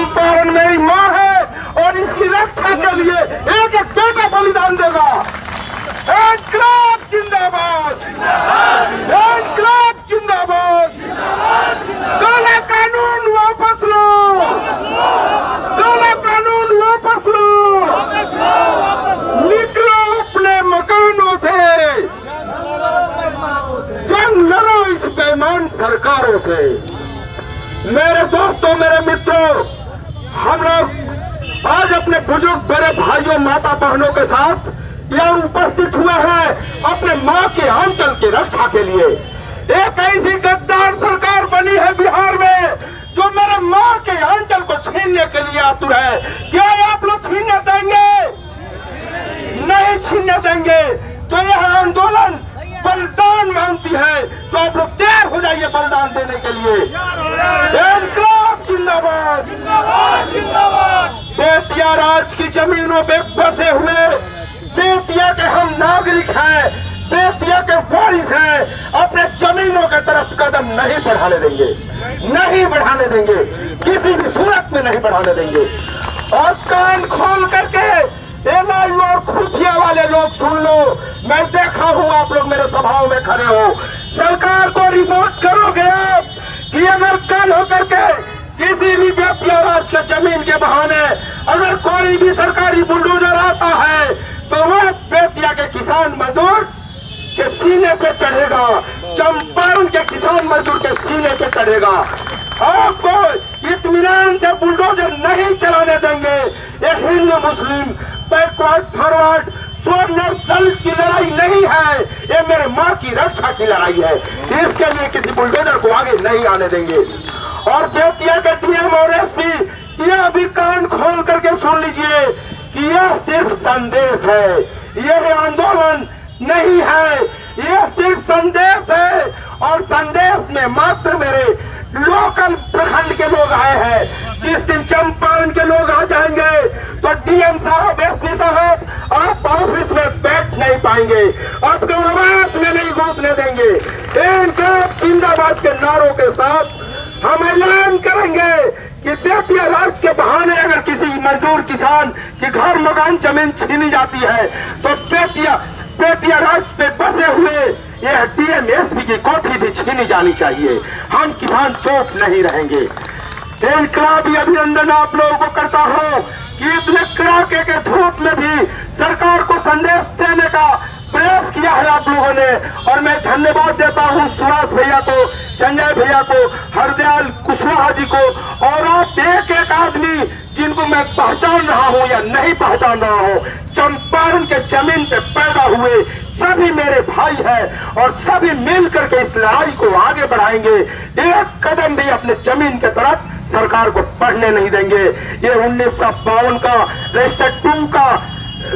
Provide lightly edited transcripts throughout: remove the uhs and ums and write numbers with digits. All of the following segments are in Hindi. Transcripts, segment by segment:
चंपारण मेरी माँ है और इसकी रक्षा के लिए एक एक बेटा बलिदान देगा। इनकलाब जिंदाबाद, इनकलाब जिंदाबाद। काला कानून वापस लो, काला कानून वापस लो। निकलो अपने मकानों से, जंग लड़ो इस बेईमान सरकारों से। मेरे दोस्तों, मेरे मित्रों, हम लोग आज अपने बुजुर्ग बड़े भाइयों माता बहनों के साथ यहाँ उपस्थित हुए हैं अपने माँ के आंचल की रक्षा के लिए। एक ऐसी गद्दार सरकार बनी है बिहार में जो मेरे माँ के आंचल को छीनने के लिए आतुर है। क्या आप लोग छीनने देंगे? नहीं छीनने देंगे। तो यह आंदोलन बलिदान मांगती है, तो आप लोग तैयार हो जाइए बलिदान देने के लिए। इनकलाब जिंदाबाद, जिंदाबाद, जिंदाबाद। बेतिया राज की जमीनों पे बसे हुए बेतिया के हम नागरिक हैं, बेतिया के वारिस हैं। अपने जमीनों की तरफ कदम नहीं बढ़ाने देंगे, नहीं बढ़ाने देंगे, किसी भी सूरत में नहीं बढ़ाने देंगे। और कान खोल करके एनआईयू और खुफिया वाले लोग सुन लो, मैं देखा हूँ आप लोग मेरे सभाओं में खड़े हो। सरकार को रिपोर्ट करोगे आप कि अगर कल होकर के किसी भी बेतिया राज के जमीन के बहाने अगर कोई भी सरकारी बुलडोजर आता है तो वह बेतिया के किसान मजदूर के सीने पे चढ़ेगा, चंपारण के किसान मजदूर के सीने पे चढ़ेगा। आपको इत्मीनान से बुलडोजर नहीं चलाने देंगे। ये हिंदू मुस्लिम, बैकवर्ड फॉरवर्ड, स्वर्ण और दलित की लड़ाई नहीं है, ये मेरे माँ की रक्षा की लड़ाई है। इसके लिए किसी बुलडोजर को आगे नहीं आने देंगे। और बेतिया के डीएम और एसपी यह भी कान खोल करके सुन लीजिए कि यह सिर्फ संदेश है, यह आंदोलन नहीं है, यह सिर्फ संदेश है। और संदेश में मात्र मेरे लोकल प्रखंड के लोग आए हैं। जिस दिन चंपारण के लोग आ जाएंगे तो डीएम साहब, एसपी साहब आप ऑफिस में बैठ नहीं पाएंगे, आपको आवास में नहीं घुसने देंगे। इनकलाब जिंदाबाद के नारों के साथ हम ऐलान करेंगे कि बेतिया राज के बहाने अगर किसी मजदूर किसान की घर मकान जमीन छीनी जाती है तो बेतिया राज पे बसे हुए यह डीएम एसपी की कोठी भी छीनी जानी चाहिए। हम किसान चुप नहीं रहेंगे। इनकलाबी अभिनंदन आप लोगों को करता हूँ कि इतने कड़ाके के धूप में भी सरकार को संदेश देने का प्रयास किया है आप लोगों ने। और मैं धन्यवाद देता हूँ सुभाष भैया को, संजय भैया को, हरदयाल कुशवाहा जी को और आप एक एक आदमी जिनको मैं पहचान रहा हूँ या नहीं पहचान रहा हूँ, चंपारण के जमीन पे पैदा हुए सभी मेरे भाई हैं और सभी मिल करके इस लड़ाई को आगे बढ़ाएंगे। एक कदम भी अपने जमीन के तरफ सरकार को बढ़ने नहीं देंगे। ये 1952 का रजिस्टर 2 का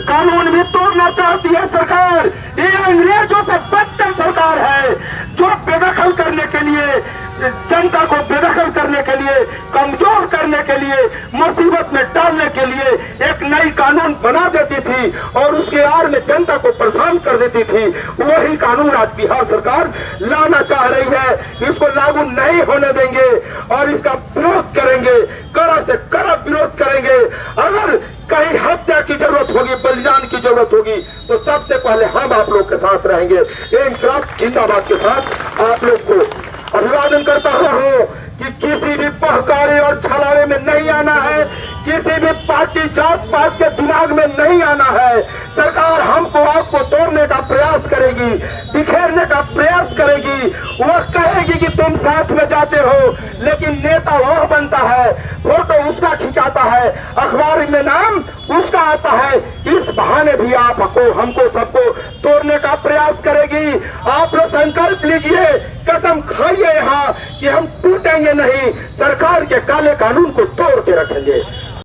कानून भी तोड़ना चाहती है सरकार। ये अंग्रेजों से बदतर सरकार है जो बेदखल करने के लिए, जनता को बेदखल करने के लिए, कमजोर करने के लिए, मुसीबत में डालने के लिए एक नई कानून बना देती थी और उसके आड़ में जनता को परेशान कर देती थी। वही कानून आज बिहार सरकार लाना चाह रही है। इसको लागू नहीं होने देंगे और इसका विरोध करेंगे, कड़ा से कड़ा विरोध करेंगे। अगर कहीं हत्या की जरूरत होगी, बलिदान की जरूरत होगी तो सबसे पहले हम आप लोग के साथ रहेंगे। इनकलाब जिंदाबाद के साथ आप लोग को अभिवादन करता हूँ कि किसी भी बहकावे और छलावे में नहीं आना है, किसी भी पार्टी जात पात के दिमाग में नहीं आना है। सरकार हमको आपको तोड़ने का प्रयास करेगी, बिखेरने का प्रयास करेगी। वह कहेगी कि तुम साथ में जाते हो, लेकिन नेता वह बनता है, फोटो उसका खिंचाता है, अखबार में नाम उसका आता है। इस बहाने भी आपको हमको सबको तोड़ने का प्रयास करेगी। आप लोग संकल्प लीजिए, कसम खाइए यहाँ कि हम टूटेंगे नहीं, सरकार के काले कानून को तोड़ के रखेंगे।